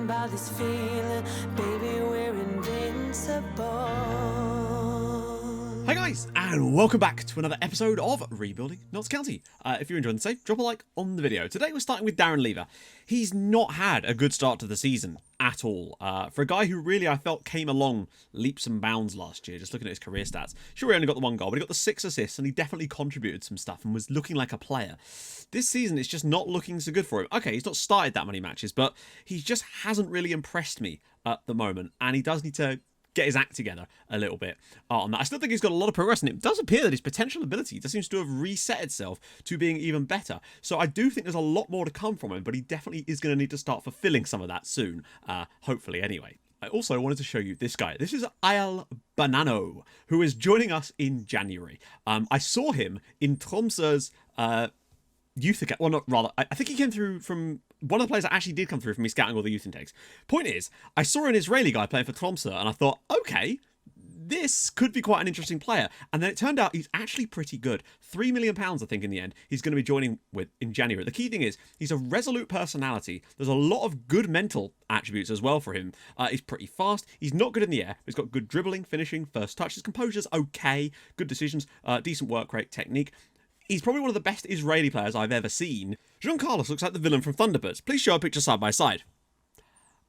about this feeling, baby, we're invincible. Hi guys, and welcome back to another episode of Rebuilding Notts County. If you're enjoying the save, drop a like on the video. Today we're starting with Darren Lever. He's not had a good start to the season at all. For a guy who really, I felt, came along leaps and bounds last year, just looking at his career stats. Sure, he only got the 1 goal, but he got the 6 assists, and he definitely contributed some stuff and was looking like a player. This season, it's just not looking so good for him. Okay, he's not started that many matches, but he just hasn't really impressed me at the moment, and he does need to get his act together a little bit on that. I still think he's got a lot of progress, and it does appear that his potential ability just seems to have reset itself to being even better. So I do think there's a lot more to come from him, but he definitely is going to need to start fulfilling some of that soon, hopefully anyway. I also wanted to show you this guy. This is Ayal Banano, who is joining us in January. I saw him in Tromsø's youth academy. Well, not rather. I think he came through from one of the players that actually did come through from me scouting all the youth intakes. Point is, I saw an Israeli guy playing for Tromsø, and I thought, okay, this could be quite an interesting player. And then it turned out he's actually pretty good. £3 million, I think, in the end, he's going to be joining with in January. The key thing is, he's a resolute personality. There's a lot of good mental attributes as well for him. He's pretty fast. He's not good in the air. He's got good dribbling, finishing, first touch. His composure's okay. Good decisions, decent work rate, technique. He's probably one of the best Israeli players I've ever seen. Jean Carlos looks like the villain from Thunderbirds. Please show a picture side by side.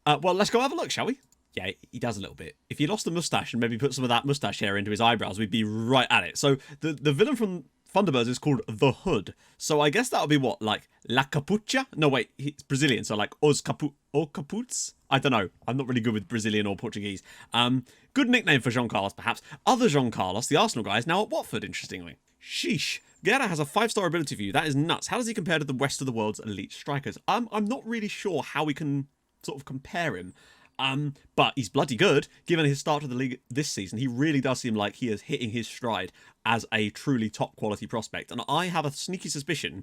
Well, let's go have a look, shall we? Yeah, he does a little bit. If he lost the moustache and maybe put some of that moustache hair into his eyebrows, we'd be right at it. So the villain from Thunderbirds is called The Hood. So I guess that would be what, like La Capucha? No, wait, it's Brazilian, so like Os Caputs? I don't know. I'm not really good with Brazilian or Portuguese. Good nickname for Jean Carlos, perhaps. Other Jean Carlos, the Arsenal guy, is now at Watford, interestingly. Sheesh. Guerra has a 5-star ability for you. That is nuts. How does he compare to the rest of the world's elite strikers? I'm not really sure how we can sort of compare him. But he's bloody good. Given his start to the league this season, he really does seem like he is hitting his stride as a truly top quality prospect. And I have a sneaky suspicion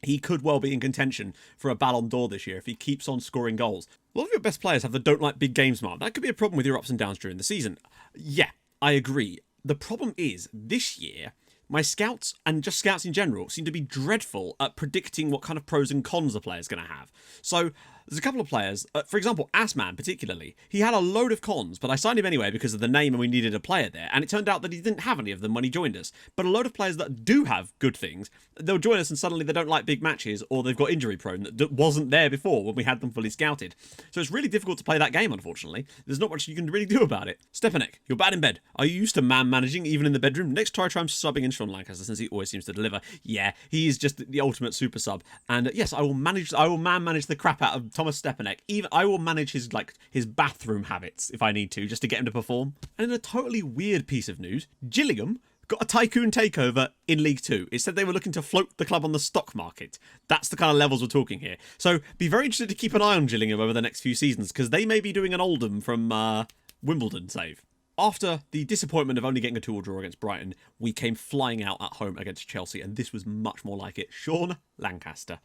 he could well be in contention for a Ballon d'Or this year if he keeps on scoring goals. A lot of your best players have the don't like big games mark. That could be a problem with your ups and downs during the season. Yeah, I agree. The problem is, this year, my scouts, and just scouts in general, seem to be dreadful at predicting what kind of pros and cons a player's going to have. So there's a couple of players, for example, Assman particularly. He had a load of cons, but I signed him anyway because of the name and we needed a player there. And it turned out that he didn't have any of them when he joined us. But a load of players that do have good things, they'll join us and suddenly they don't like big matches, or they've got injury prone that wasn't there before when we had them fully scouted. So it's really difficult to play that game, unfortunately. There's not much you can really do about it. Stepanek, you're bad in bed. Are you used to man managing even in the bedroom? Next try I'm subbing in Sean Lancaster since he always seems to deliver. Yeah, he is just the ultimate super sub. And yes, I will man manage the crap out of Thomas Stepanek. Even I will manage his bathroom habits if I need to, just to get him to perform. And in a totally weird piece of news, Gillingham got a tycoon takeover in League 2. It said they were looking to float the club on the stock market. That's the kind of levels we're talking here. So be very interested to keep an eye on Gillingham over the next few seasons, because they may be doing an Oldham from Wimbledon save. After the disappointment of only getting a 2-2 draw against Brighton, we came flying out at home against Chelsea, and this was much more like it. Sean Lancaster.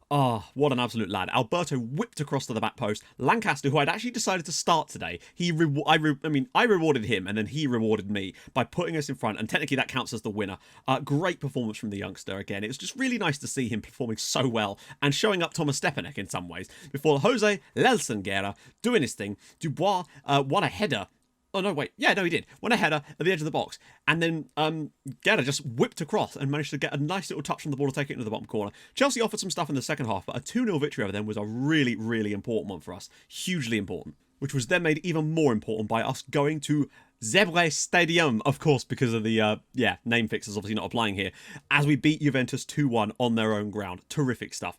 Oh, what an absolute lad. Alberto whipped across to the back post. Lancaster, who I'd actually decided to start today, I rewarded him and then he rewarded me by putting us in front, and technically that counts as the winner. Great performance from the youngster again. It was just really nice to see him performing so well and showing up Thomas Stepanek in some ways. Before Jose Lelson Guerra doing his thing, Dubois won a header. Oh, no, wait. Yeah, no, he did. Won a header at the edge of the box. And then Guerra just whipped across and managed to get a nice little touch from the ball to take it into the bottom corner. Chelsea offered some stuff in the second half, but a 2-0 victory over them was a really, really important one for us. Hugely important. Which was then made even more important by us going to Zebre Stadium, of course, because of the, name fix is obviously not applying here, as we beat Juventus 2-1 on their own ground. Terrific stuff.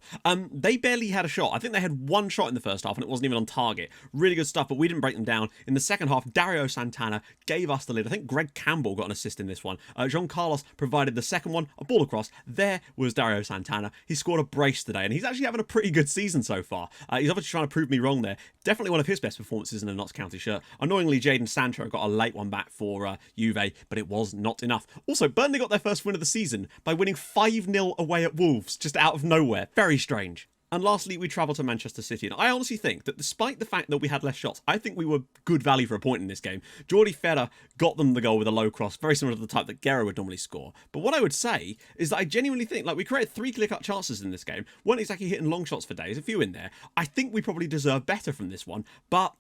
They barely had a shot. I think they had one shot in the first half and it wasn't even on target. Really good stuff, but we didn't break them down. In the second half, Dario Santana gave us the lead. I think Greg Campbell got an assist in this one. Jean Carlos provided the second one, a ball across. There was Dario Santana. He scored a brace today, and he's actually having a pretty good season so far. He's obviously trying to prove me wrong there. Definitely one of his best performances in a Notts County shirt. Annoyingly, Jadon Sancho got a late one back for Juve, but it was not enough. Also, Burnley got their first win of the season by winning 5-0 away at Wolves, just out of nowhere. Very strange. And lastly, we travel to Manchester City. And I honestly think that despite the fact that we had less shots, I think we were good value for a point in this game. Jordi Ferrer got them the goal with a low cross, very similar to the type that Guerra would normally score. But what I would say is that I genuinely think, like, we created 3 clear-cut chances in this game, weren't exactly hitting long shots for days, a few in there. I think we probably deserve better from this one, but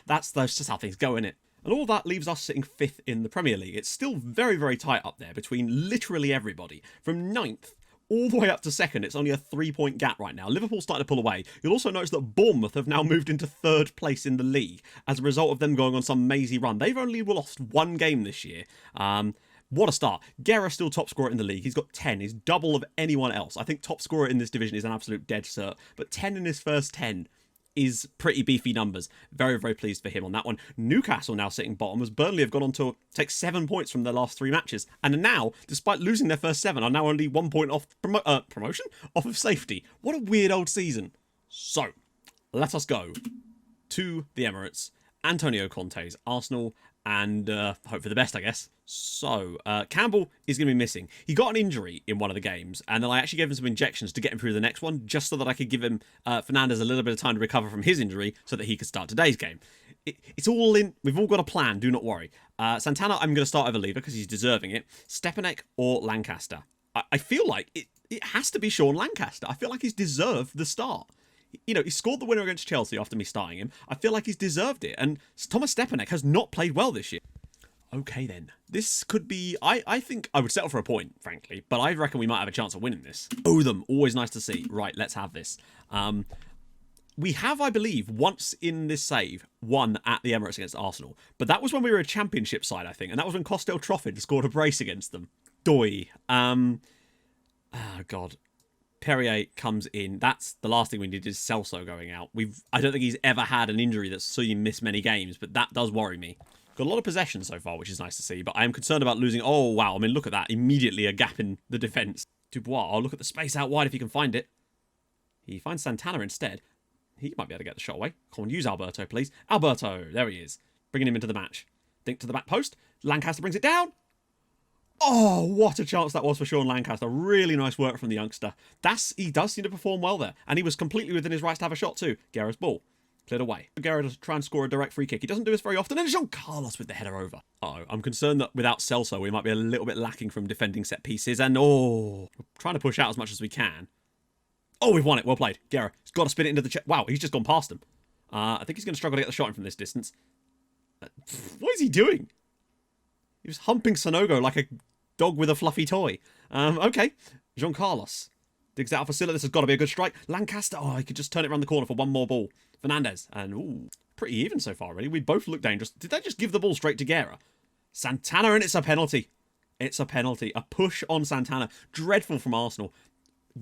that's just how things go, innit? And all that leaves us sitting 5th in the Premier League. It's still very, very tight up there between literally everybody. From 9th all the way up to 2nd, it's only a 3-point gap right now. Liverpool's starting to pull away. You'll also notice that Bournemouth have now moved into 3rd place in the league as a result of them going on some mazy run. They've only lost 1 game this year. What a start. Guerra's still top scorer in the league. He's got 10. He's double of anyone else. I think top scorer in this division is an absolute dead cert. But 10 in his first 10 is pretty beefy numbers. Very, very pleased for him on that one. Newcastle now sitting bottom as Burnley have gone on to take 7 points from their last 3 matches. And now, despite losing their first 7, are now only 1 point off promotion? Off of safety. What a weird old season. So, let us go to the Emirates. Antonio Conte's Arsenal, and hope for the best, I guess. So, Campbell is going to be missing. He got an injury in one of the games, and then I actually gave him some injections to get him through the next one, just so that I could give him, Fernandes, a little bit of time to recover from his injury, so that he could start today's game. It's all in. We've all got a plan, do not worry. Santana, I'm going to start over Lever, because he's deserving it. Stepanek or Lancaster. I feel like it has to be Sean Lancaster. I feel like he's deserved the start. You know, he scored the winner against Chelsea after me starting him. I feel like he's deserved it. And Thomas Stepanek has not played well this year. Okay, then. This could be... I think I would settle for a point, frankly. But I reckon we might have a chance of winning this. Oh, them. Always nice to see. Right, let's have this. We have, I believe, once in this save, won at the Emirates against Arsenal. But that was when we were a championship side, I think. And that was when Costel Troffin scored a brace against them. Doi. Oh, God. Perrier comes in. That's the last thing we need is Celso going out. I don't think he's ever had an injury that's seen him miss many games, but that does worry me. Got a lot of possession so far, which is nice to see, but I am concerned about losing... Oh, wow. I mean, look at that. Immediately a gap in the defence. Dubois. I'll look at the space out wide if he can find it. He finds Santana instead. He might be able to get the shot away. Come on, use Alberto, please. Alberto. There he is. Bringing him into the match. Dink to the back post. Lancaster brings it down. Oh, what a chance that was for Sean Lancaster. Really nice work from the youngster. He does seem to perform well there. And he was completely within his rights to have a shot too. Guerra's ball. Cleared away. Guerra to try and score a direct free kick. He doesn't do this very often. And Jean Carlos with the header over. Uh-oh. I'm concerned that without Celso, we might be a little bit lacking from defending set pieces. And we're trying to push out as much as we can. Oh, we've won it. Well played. Guerra. He's got to spin it into the chest. Wow, he's just gone past him. I think he's going to struggle to get the shot in from this distance. What is he doing? He was humping Sonogo like a dog with a fluffy toy. Okay. Jean Carlos digs that out for Silla. This has got to be a good strike. Lancaster. Oh, he could just turn it around the corner for one more ball. Fernandes. And, pretty even so far, really. We both look dangerous. Did they just give the ball straight to Guerra? Santana, and it's a penalty. It's a penalty. A push on Santana. Dreadful from Arsenal.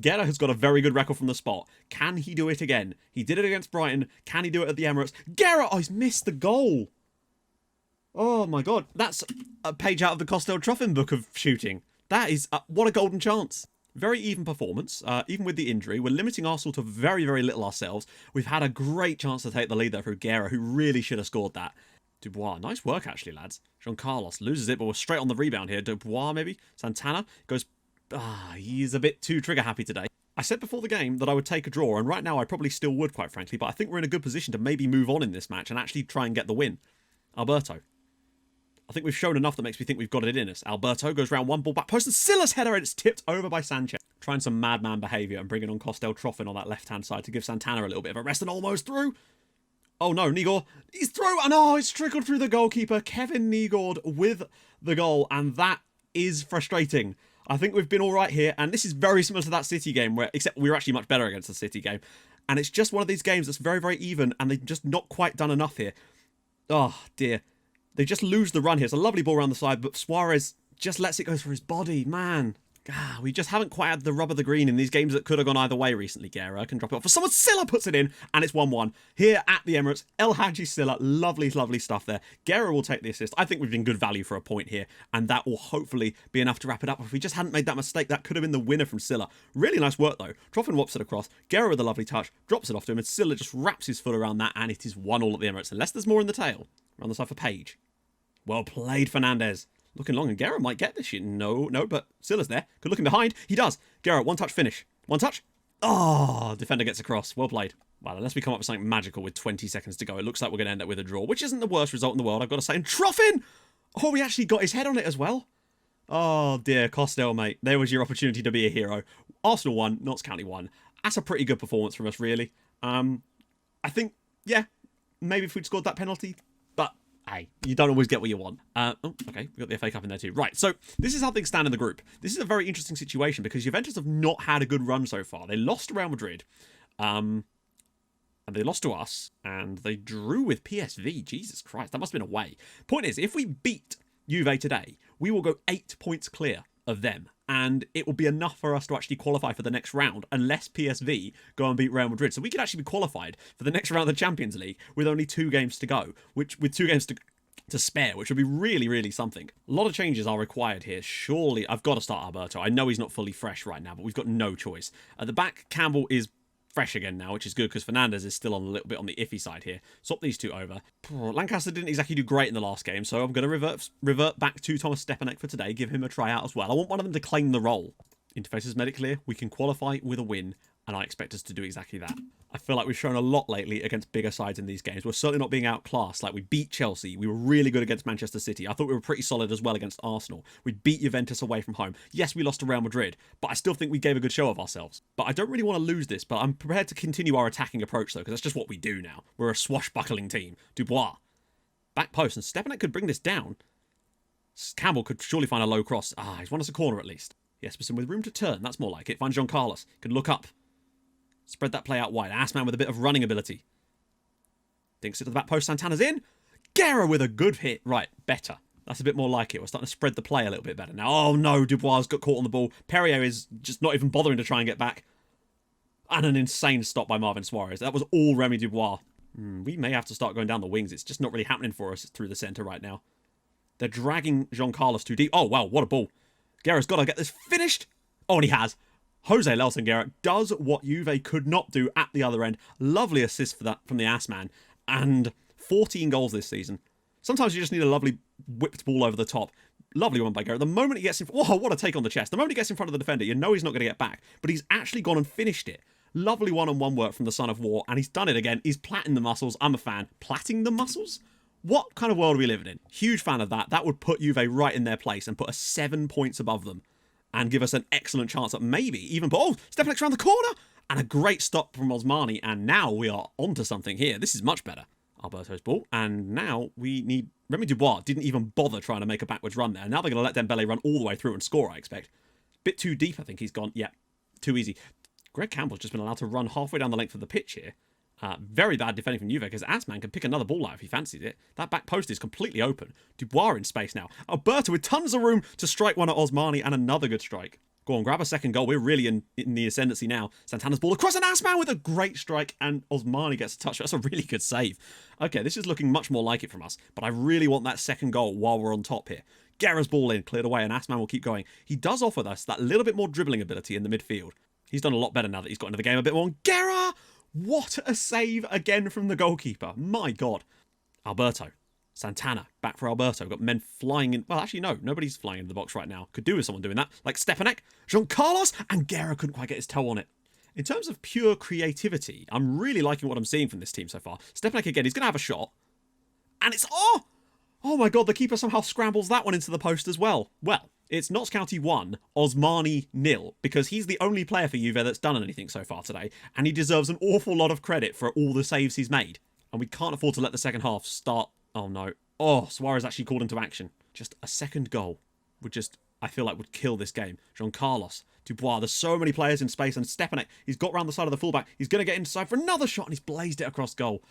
Guerra has got a very good record from the spot. Can he do it again? He did it against Brighton. Can he do it at the Emirates? Guerra! Oh, he's missed the goal. Oh my God, that's a page out of the Costel Troffin book of shooting. That is, what a golden chance. Very even performance, even with the injury. We're limiting Arsenal to very, very little ourselves. We've had a great chance to take the lead there through Guerra, who really should have scored that. Dubois, nice work actually, lads. Jean Carlos loses it, but we're straight on the rebound here. Dubois, maybe? Santana goes, he's a bit too trigger happy today. I said before the game that I would take a draw, and right now I probably still would, quite frankly, but I think we're in a good position to maybe move on in this match and actually try and get the win. Alberto. I think we've shown enough that makes me think we've got it in us. Alberto goes round one ball back post and Silla's header, and it's tipped over by Sanchez. Trying some madman behaviour and bringing on Costel Troffin on that left-hand side to give Santana a little bit of a rest, and almost through. Oh no, Nigor. He's through, and it's trickled through the goalkeeper. Kevin Nigord with the goal, and that is frustrating. I think we've been all right here, and this is very similar to that City game, except we were actually much better against the City game. And it's just one of these games that's very, very even, and they've just not quite done enough here. Oh, dear. They just lose the run here. It's a lovely ball around the side, but Suarez just lets it go through his body. Man. We just haven't quite had the rub of the green in these games that could have gone either way recently. Guerra can drop it off for someone. Silla puts it in, and it's 1-1. Here at the Emirates, El Hadji Silla. Lovely, lovely stuff there. Guerra will take the assist. I think we've been good value for a point here, and that will hopefully be enough to wrap it up. If we just hadn't made that mistake, that could have been the winner from Silla. Really nice work, though. Troffin whops it across. Guerra with a lovely touch, drops it off to him, and Silla just wraps his foot around that, and it is 1-1 at the Emirates. Unless there's more in the tail. Around the side for Page. Well played, Fernandes. Looking long, and Guerra might get this shit. No, but Silla's there. Good looking behind. He does. Guerra, one touch finish. One touch. Oh, defender gets across. Well played. Well, unless we come up with something magical with 20 seconds to go, it looks like we're going to end up with a draw, which isn't the worst result in the world, I've got to say. And Troffin! Oh, we actually got his head on it as well. Oh, dear. Costello, mate. There was your opportunity to be a hero. Arsenal won. Notts County won. That's a pretty good performance from us, really. I think, yeah, maybe if we'd scored that penalty, but hey, you don't always get what you want. Oh, okay, we got the FA Cup in there too. Right, so this is how things stand in the group. This is a very interesting situation because Juventus have not had a good run so far. They lost to Real Madrid, and they lost to us, and they drew with PSV. Jesus Christ, that must have been away. Point is, if we beat Juve today, we will go 8 points clear of them, and it will be enough for us to actually qualify for the next round unless PSV go and beat Real Madrid. So we could actually be qualified for the next round of the Champions League with only 2 games to go, which with 2 games to spare, which would be really, really something. A lot of changes are required here. Surely, I've got to start Alberto. I know he's not fully fresh right now, but we've got no choice. At the back, Campbell is fresh again now, which is good because Fernandez is still on a little bit on the iffy side here. Swap these two over. Lancaster didn't exactly do great in the last game, so I'm going to revert back to Thomas Stepanek for today, give him a try out as well. I want one of them to claim the role. Interface is made it clear we can qualify with a win, and I expect us to do exactly that. I feel like we've shown a lot lately against bigger sides in these games. We're certainly not being outclassed. Like, we beat Chelsea. We were really good against Manchester City. I thought we were pretty solid as well against Arsenal. We beat Juventus away from home. Yes, we lost to Real Madrid, but I still think we gave a good show of ourselves. But I don't really want to lose this, but I'm prepared to continue our attacking approach, though, because that's just what we do now. We're a swashbuckling team. Dubois. Back post, and Stepanek could bring this down. Campbell could surely find a low cross. Ah, he's won us a corner at least. Jespersen with room to turn. That's more like it. Find Jean Carlos. Could look up. Spread that play out wide. Assman with a bit of running ability. Dinks it to the back post. Santana's in. Guerra with a good hit. Right, better. That's a bit more like it. We're starting to spread the play a little bit better now. Oh no, Dubois got caught on the ball. Perrier is just not even bothering to try and get back. And an insane stop by Marvin Suarez. That was all Remy Dubois. We may have to start going down the wings. It's just not really happening for us through the centre right now. They're dragging Jean Carlos too deep. Oh wow, what a ball. Guerra's got to get this finished. Oh, and he has. Jose Lelson Guerra does what Juve could not do at the other end. Lovely assist for that from the ass man. And 14 goals this season. Sometimes you just need a lovely whipped ball over the top. Lovely one by Guerra. The moment he gets in... Whoa, what a take on the chest. The moment he gets in front of the defender, you know he's not going to get back. But he's actually gone and finished it. Lovely one-on-one work from the Son of War. And he's done it again. He's platting the muscles. I'm a fan. Platting the muscles? What kind of world are we living in? Huge fan of that. That would put Juve right in their place and put us 7 points above them. And give us an excellent chance at maybe even... Oh, Stepanek's around the corner! And a great stop from Osmani. And now we are onto something here. This is much better. Alberto's ball. And now we need... Remy Dubois didn't even bother trying to make a backwards run there. Now they're going to let Dembele run all the way through and score, I expect. Bit too deep, I think he's gone. Yeah, too easy. Greg Campbell's just been allowed to run halfway down the length of the pitch here. Very bad defending from Juve because Assman can pick another ball out if he fancies it. That back post is completely open. Dubois in space now. Alberto with tons of room to strike one at Osmani and another good strike. Go on, grab a second goal. We're really in the ascendancy now. Santana's ball across an Assman with a great strike and Osmani gets a touch. That's a really good save. Okay, this is looking much more like it from us, but I really want that second goal while we're on top here. Guerra's ball in, cleared away, and Assman will keep going. He does offer us that little bit more dribbling ability in the midfield. He's done a lot better now that he's got into the game a bit more. And Guerra! What a save again from the goalkeeper. My God. Alberto. Santana. Back for Alberto. Got men flying in. Well, actually, no. Nobody's flying into the box right now. Could do with someone doing that. Like Stepanek, Jean Carlos, and Guerra couldn't quite get his toe on it. In terms of pure creativity, I'm really liking what I'm seeing from this team so far. Stepanek again, he's going to have a shot. And it's... Oh my God, the keeper somehow scrambles that one into the post as well. Well, it's Notts County 1, Osmani 0, because he's the only player for Juve that's done anything so far today, and he deserves an awful lot of credit for all the saves he's made. And we can't afford to let the second half start... Oh no. Oh, Suarez actually called into action. Just a second goal would just, I feel like, would kill this game. Jean Carlos, Dubois, there's so many players in space, and Stepanek, he's got round the side of the fullback. He's going to get inside for another shot, and he's blazed it across goal.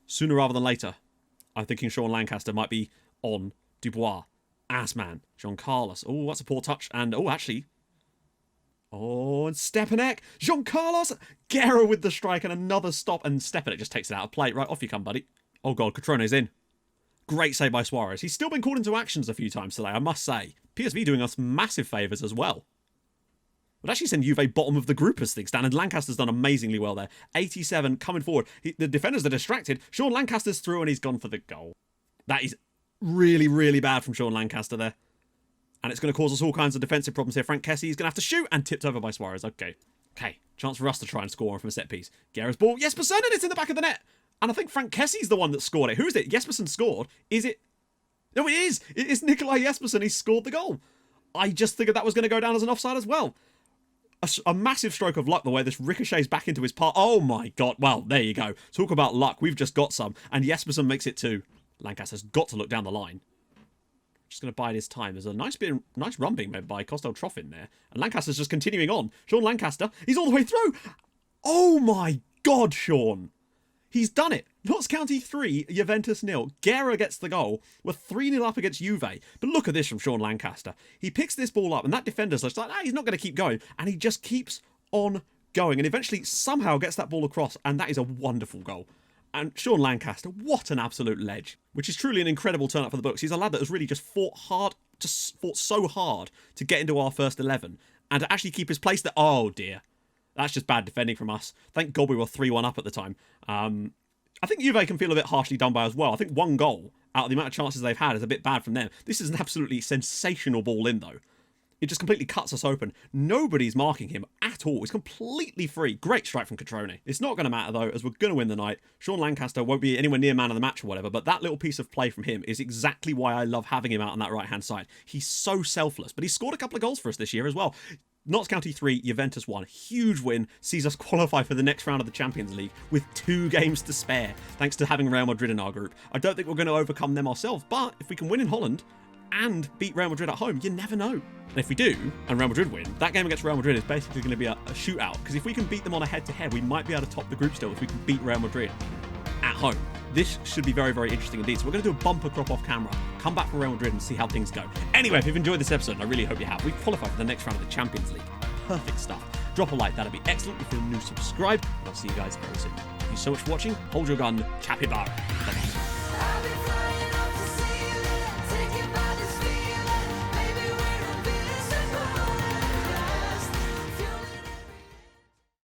Sooner rather than later, I'm thinking Sean Lancaster might be on Dubois. Assman, Jean Carlos. Oh, that's a poor touch. And, oh, actually. Oh, and Stepanek. Jean Carlos. Guerra with the strike and another stop. And Stepanek just takes it out of play. Right, off you come, buddy. Oh, God, Cotrone's in. Great save by Suarez. He's still been called into actions a few times today, I must say. PSV doing us massive favours as well. Would actually send Juve bottom of the group as things stand, and Lancaster's done amazingly well there. 87 coming forward. The defenders are distracted. Sean Lancaster's through and he's gone for the goal. That is really, really bad from Sean Lancaster there. And it's going to cause us all kinds of defensive problems here. Frank Kessie is going to have to shoot and tipped over by Suarez. Okay. Okay, chance for us to try and score from a set piece. Guerra's ball. Jespersen, and it's in the back of the net. And I think Frank Kessie's the one that scored it. Who is it? Jespersen scored. Is it? No, it is. It is Nikolai Jespersen. He scored the goal. I just figured that was going to go down as an offside as well. A massive stroke of luck the way this ricochets back into his part. Oh my god. Well, there you go. Talk about luck. We've just got some. And Jespersen makes it too. Lancaster's got to look down the line. Just going to bide his time. There's a nice run being made by Kostel Troffin there. And Lancaster's just continuing on. Sean Lancaster, he's all the way through. Oh my god, Sean. He's done it. Notts County 3, Juventus 0. Guerra gets the goal. We're 3-0 up against Juve. But look at this from Sean Lancaster. He picks this ball up, and that defender's just like, he's not going to keep going. And he just keeps on going, and eventually somehow gets that ball across, and that is a wonderful goal. And Sean Lancaster, what an absolute ledge. Which is truly an incredible turn up for the books. He's a lad that has really just fought so hard to get into our first 11, and to actually keep his place there. Oh dear. That's just bad defending from us. Thank God we were 3-1 up at the time. I think Juve can feel a bit harshly done by as well. I think one goal out of the amount of chances they've had is a bit bad from them. This is an absolutely sensational ball in, though. It just completely cuts us open. Nobody's marking him at all. He's completely free. Great strike from Catrone. It's not going to matter, though, as we're going to win the night. Sean Lancaster won't be anywhere near man of the match or whatever, but that little piece of play from him is exactly why I love having him out on that right-hand side. He's so selfless, but he's scored a couple of goals for us this year as well. Notts County 3, Juventus 1. Huge win. Sees us qualify for the next round of the Champions League with 2 games to spare, thanks to having Real Madrid in our group. I don't think we're going to overcome them ourselves, but if we can win in Holland and beat Real Madrid at home, you never know. And if we do, and Real Madrid win, that game against Real Madrid is basically going to be a shootout, because if we can beat them on a head-to-head, we might be able to top the group still if we can beat Real Madrid at home. This should be very, very interesting indeed. So we're going to do a bumper crop off camera, come back from Real Madrid and see how things go. Anyway, if you've enjoyed this episode, and I really hope you have, we've qualified for the next round of the Champions League. Perfect stuff. Drop a like, that'd be excellent. If you're new, subscribe, and I'll see you guys very soon. Thank you so much for watching. Hold your gun, capybara. Bye-bye.